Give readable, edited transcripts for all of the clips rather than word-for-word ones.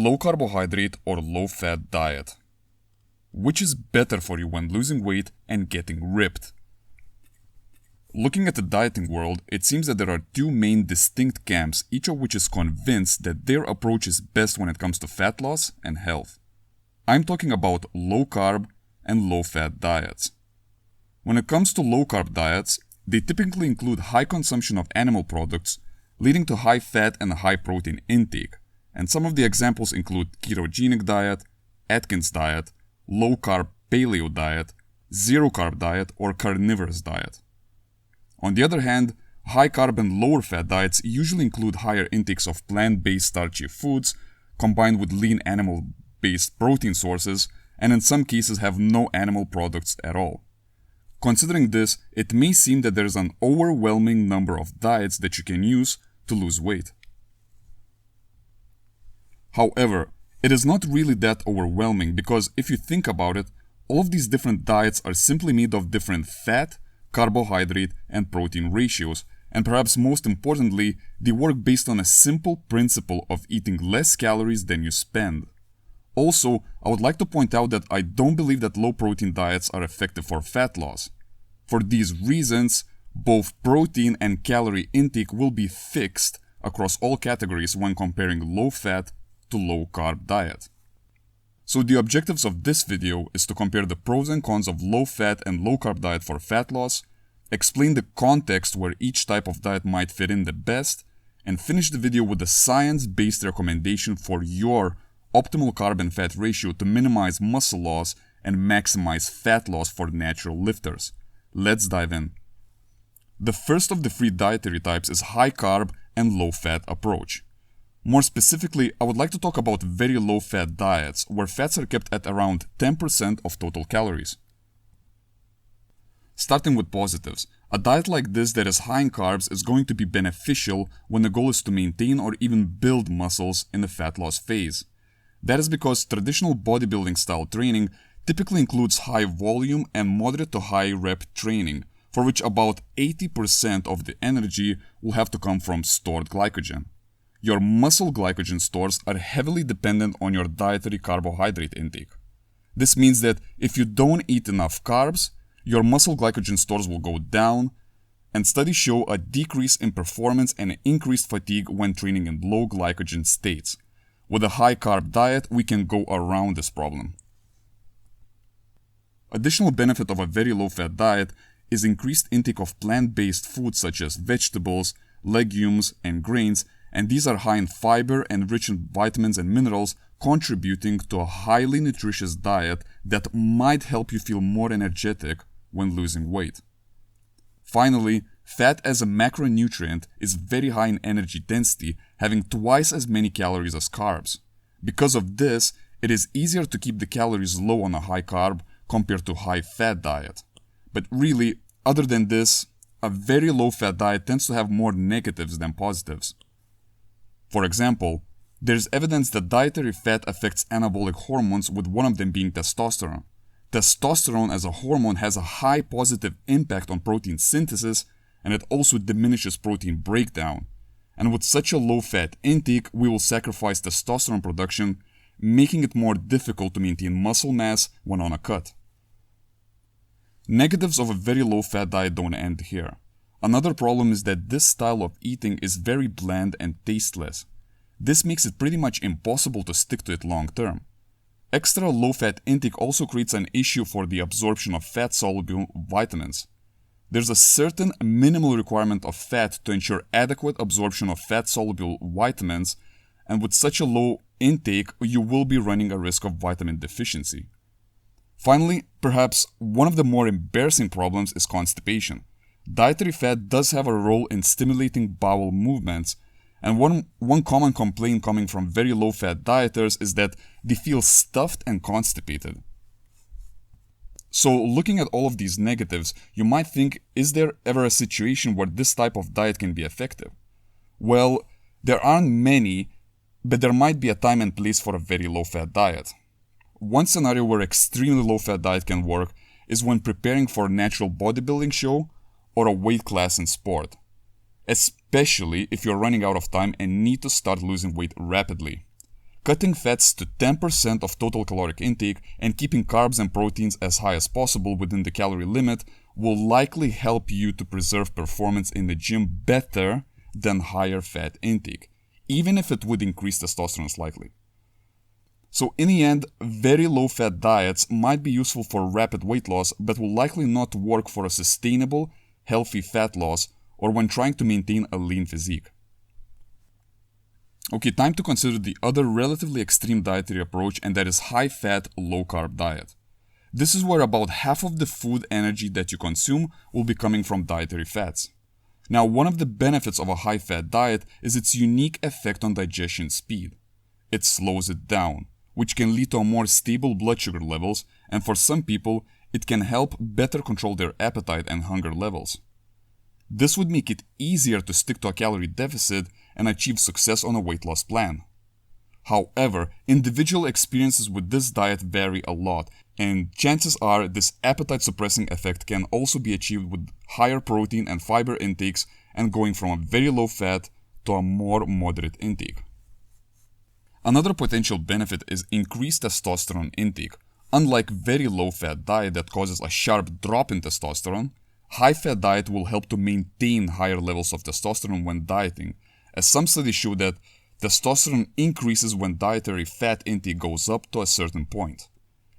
low carbohydrate or low fat diet? Which is better for you when losing weight and getting ripped? Looking at the dieting world, it seems that there are two main distinct camps, each of which is convinced that their approach is best when it comes to fat loss and health. I'm talking about low carb and low fat diets. When it comes to low carb diets, they typically include high consumption of animal products, leading to high fat and high protein intake, and some of the examples include ketogenic diet, Atkins diet, low carb paleo diet, zero carb diet, or carnivorous diet. On the other hand, high carb and lower fat diets usually include higher intakes of plant-based starchy foods combined with lean animal-based protein sources, and in some cases have no animal products at all. Considering this, it may seem that there is an overwhelming number of diets that you can use to lose weight. However, it is not really that overwhelming because if you think about it, all of these different diets are simply made of different fat, carbohydrate, and protein ratios, and perhaps most importantly, they work based on a simple principle of eating less calories than you spend. Also, I would like to point out that I don't believe that low-protein diets are effective for fat loss. For these reasons, both protein and calorie intake will be fixed across all categories when comparing low-fat to low-carb diet. So the objectives of this video is to compare the pros and cons of low-fat and low-carb diet for fat loss, explain the context where each type of diet might fit in the best, and finish the video with a science-based recommendation for your optimal carb and fat ratio to minimize muscle loss and maximize fat loss for natural lifters. Let's dive in. The first of the three dietary types is high carb and low fat approach. More specifically, I would like to talk about very low fat diets where fats are kept at around 10% of total calories. Starting with positives, a diet like this that is high in carbs is going to be beneficial when the goal is to maintain or even build muscles in the fat loss phase. That is because traditional bodybuilding style training typically includes high volume and moderate to high rep training, for which about 80% of the energy will have to come from stored glycogen. Your muscle glycogen stores are heavily dependent on your dietary carbohydrate intake. This means that if you don't eat enough carbs, your muscle glycogen stores will go down, and studies show a decrease in performance and increased fatigue when training in low glycogen states. With a high carb diet, we can go around this problem. Additional benefit of a very low fat diet is increased intake of plant-based foods such as vegetables, legumes, and grains, and these are high in fiber and rich in vitamins and minerals, contributing to a highly nutritious diet that might help you feel more energetic when losing weight. Finally, fat as a macronutrient is very high in energy density, having twice as many calories as carbs. Because of this, it is easier to keep the calories low on a high carb compared to high fat diet. But really, other than this, a very low fat diet tends to have more negatives than positives. For example, there's evidence that dietary fat affects anabolic hormones, with one of them being testosterone. Testosterone as a hormone has a high positive impact on protein synthesis, and it also diminishes protein breakdown. And with such a low fat intake, we will sacrifice testosterone production, making it more difficult to maintain muscle mass when on a cut. Negatives of a very low fat diet don't end here. Another problem is that this style of eating is very bland and tasteless. This makes it pretty much impossible to stick to it long term. Extra low fat intake also creates an issue for the absorption of fat-soluble vitamins. There's a certain minimal requirement of fat to ensure adequate absorption of fat-soluble vitamins, and with such a low intake, you will be running a risk of vitamin deficiency. Finally, perhaps one of the more embarrassing problems is constipation. Dietary fat does have a role in stimulating bowel movements, and one common complaint coming from very low-fat dieters is that they feel stuffed and constipated. So looking at all of these negatives, you might think, is there ever a situation where this type of diet can be effective? Well, there aren't many, but there might be a time and place for a very low-fat diet. One scenario where extremely low-fat diet can work is when preparing for a natural bodybuilding show or a weight class in sport, especially if you're running out of time and need to start losing weight rapidly. Cutting fats to 10% of total caloric intake and keeping carbs and proteins as high as possible within the calorie limit will likely help you to preserve performance in the gym better than higher fat intake, even if it would increase testosterone slightly. So in the end, very low-fat diets might be useful for rapid weight loss, but will likely not work for a sustainable, healthy fat loss or when trying to maintain a lean physique. Okay, time to consider the other relatively extreme dietary approach, and that is high-fat, low-carb diet. This is where about half of the food energy that you consume will be coming from dietary fats. Now, one of the benefits of a high-fat diet is its unique effect on digestion speed. It slows it down, which can lead to a more stable blood sugar levels, and for some people, it can help better control their appetite and hunger levels. This would make it easier to stick to a calorie deficit and achieve success on a weight loss plan. However, individual experiences with this diet vary a lot, and chances are this appetite-suppressing effect can also be achieved with higher protein and fiber intakes and going from a very low fat to a more moderate intake. Another potential benefit is increased testosterone intake. Unlike very low-fat diet that causes a sharp drop in testosterone, high-fat diet will help to maintain higher levels of testosterone when dieting, as some studies show that testosterone increases when dietary fat intake goes up to a certain point.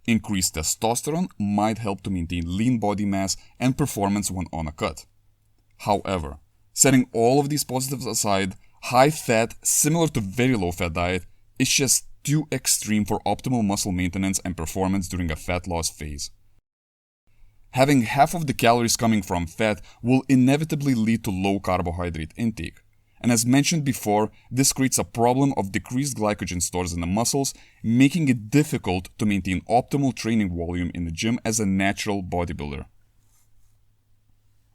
Increased testosterone might help to maintain lean body mass and performance when on a cut. However, setting all of these positives aside, high-fat, similar to very low-fat diet, is just too extreme for optimal muscle maintenance and performance during a fat loss phase. Having half of the calories coming from fat will inevitably lead to low carbohydrate intake. And as mentioned before, this creates a problem of decreased glycogen stores in the muscles, making it difficult to maintain optimal training volume in the gym as a natural bodybuilder.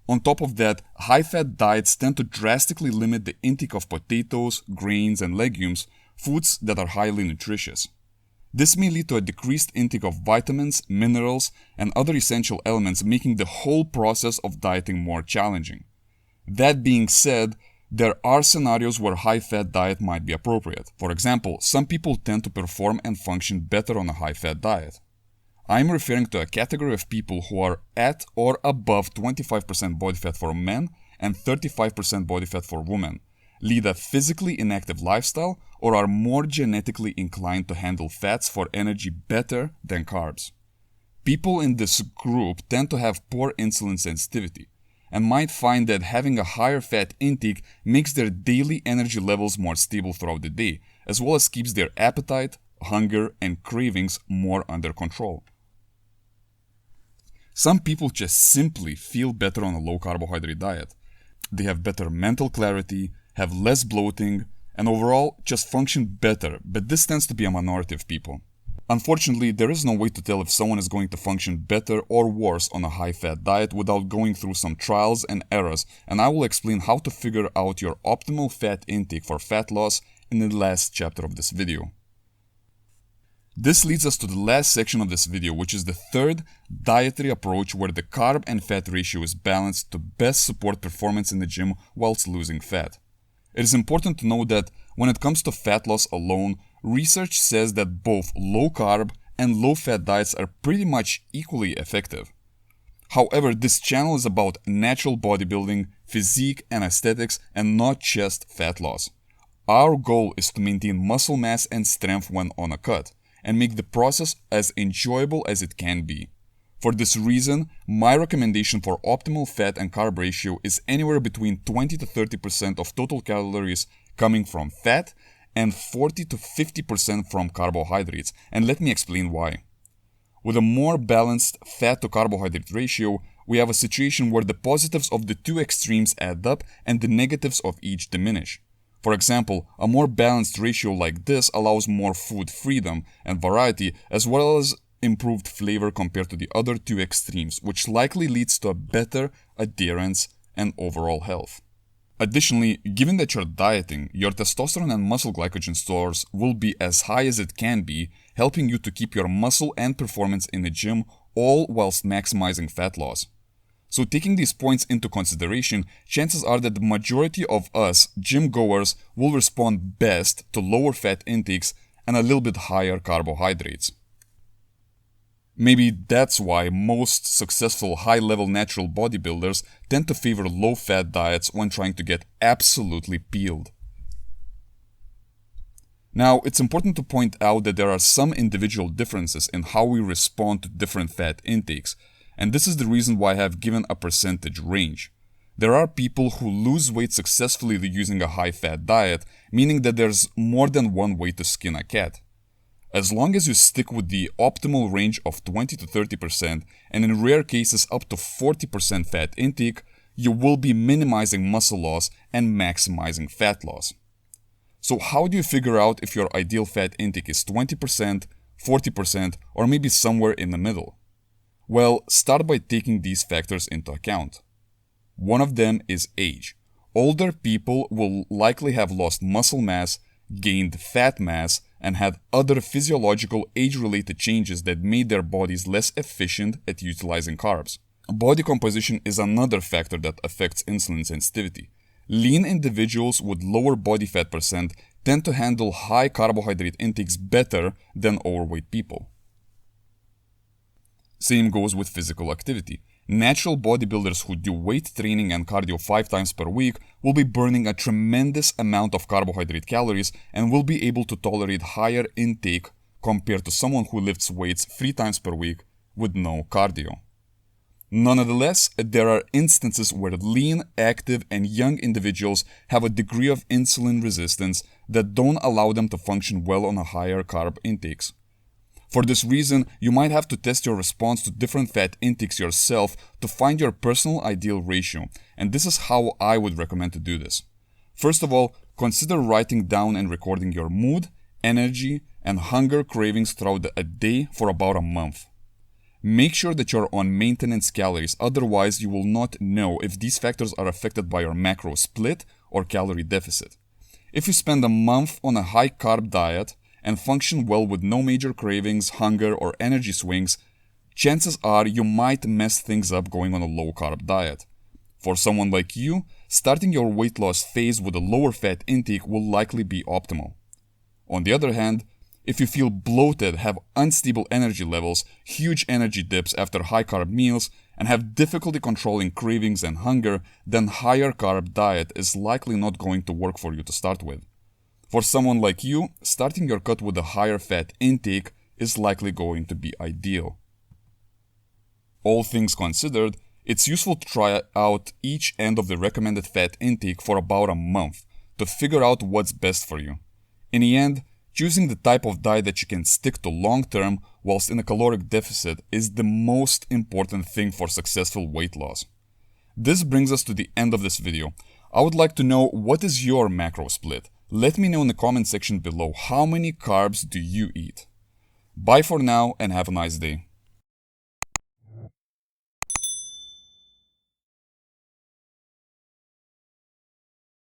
On top of that, high-fat diets tend to drastically limit the intake of potatoes, grains, and legumes, foods that are highly nutritious. This may lead to a decreased intake of vitamins, minerals, and other essential elements, making the whole process of dieting more challenging. That being said, there are scenarios where high-fat diet might be appropriate. For example, some people tend to perform and function better on a high-fat diet. I'm referring to a category of people who are at or above 25% body fat for men and 35% body fat for women, lead a physically inactive lifestyle, or are more genetically inclined to handle fats for energy better than carbs. People in this group tend to have poor insulin sensitivity and might find that having a higher fat intake makes their daily energy levels more stable throughout the day, as well as keeps their appetite, hunger, and cravings more under control. Some people just simply feel better on a low carbohydrate diet. They have better mental clarity, have less bloating, and overall just function better, but this tends to be a minority of people. Unfortunately, there is no way to tell if someone is going to function better or worse on a high-fat diet without going through some trials and errors, and I will explain how to figure out your optimal fat intake for fat loss in the last chapter of this video. This leads us to the last section of this video, which is the third dietary approach where the carb and fat ratio is balanced to best support performance in the gym whilst losing fat. It is important to know that when it comes to fat loss alone, research says that both low-carb and low-fat diets are pretty much equally effective. However, this channel is about natural bodybuilding, physique, and aesthetics, and not just fat loss. Our goal is to maintain muscle mass and strength when on a cut, and make the process as enjoyable as it can be. For this reason, my recommendation for optimal fat and carb ratio is anywhere between 20 to 30% of total calories coming from fat and 40 to 50% from carbohydrates, and let me explain why. With a more balanced fat to carbohydrate ratio, we have a situation where the positives of the two extremes add up and the negatives of each diminish. For example, a more balanced ratio like this allows more food freedom and variety, as well as improved flavor compared to the other two extremes, which likely leads to a better adherence and overall health. Additionally, given that you're dieting, your testosterone and muscle glycogen stores will be as high as it can be, helping you to keep your muscle and performance in the gym, all whilst maximizing fat loss. So taking these points into consideration, chances are that the majority of us gym goers will respond best to lower fat intakes and a little bit higher carbohydrates. Maybe that's why most successful high-level natural bodybuilders tend to favor low-fat diets when trying to get absolutely peeled. Now, it's important to point out that there are some individual differences in how we respond to different fat intakes, and this is the reason why I have given a percentage range. There are people who lose weight successfully using a high-fat diet, meaning that there's more than one way to skin a cat. As long as you stick with the optimal range of 20 to 30% and in rare cases up to 40% fat intake, you will be minimizing muscle loss and maximizing fat loss. So how do you figure out if your ideal fat intake is 20%, 40%, or maybe somewhere in the middle? Well, start by taking these factors into account. One of them is age. Older people will likely have lost muscle mass, gained fat mass, and had other physiological age-related changes that made their bodies less efficient at utilizing carbs. Body composition is another factor that affects insulin sensitivity. Lean individuals with lower body fat percent tend to handle high carbohydrate intakes better than overweight people. Same goes with physical activity. Natural bodybuilders who do weight training and cardio 5 times per week will be burning a tremendous amount of carbohydrate calories and will be able to tolerate higher intake compared to someone who lifts weights 3 times per week with no cardio. Nonetheless, there are instances where lean, active, and young individuals have a degree of insulin resistance that don't allow them to function well on a higher carb intakes. For this reason, you might have to test your response to different fat intakes yourself to find your personal ideal ratio, and this is how I would recommend to do this. First of all, consider writing down and recording your mood, energy, and hunger cravings throughout a day for about a month. Make sure that you're on maintenance calories, otherwise you will not know if these factors are affected by your macro split or calorie deficit. If you spend a month on a high carb diet and function well with no major cravings, hunger, or energy swings, chances are you might mess things up going on a low carb diet. For someone like you, starting your weight loss phase with a lower fat intake will likely be optimal. On the other hand, if you feel bloated, have unstable energy levels, huge energy dips after high carb meals, and have difficulty controlling cravings and hunger, then higher carb diet is likely not going to work for you to start with. For someone like you, starting your cut with a higher fat intake is likely going to be ideal. All things considered, it's useful to try out each end of the recommended fat intake for about a month to figure out what's best for you. In the end, choosing the type of diet that you can stick to long term whilst in a caloric deficit is the most important thing for successful weight loss. This brings us to the end of this video. I would like to know, what is your macro split? Let me know in the comment section below, how many carbs do you eat? Bye for now and have a nice day.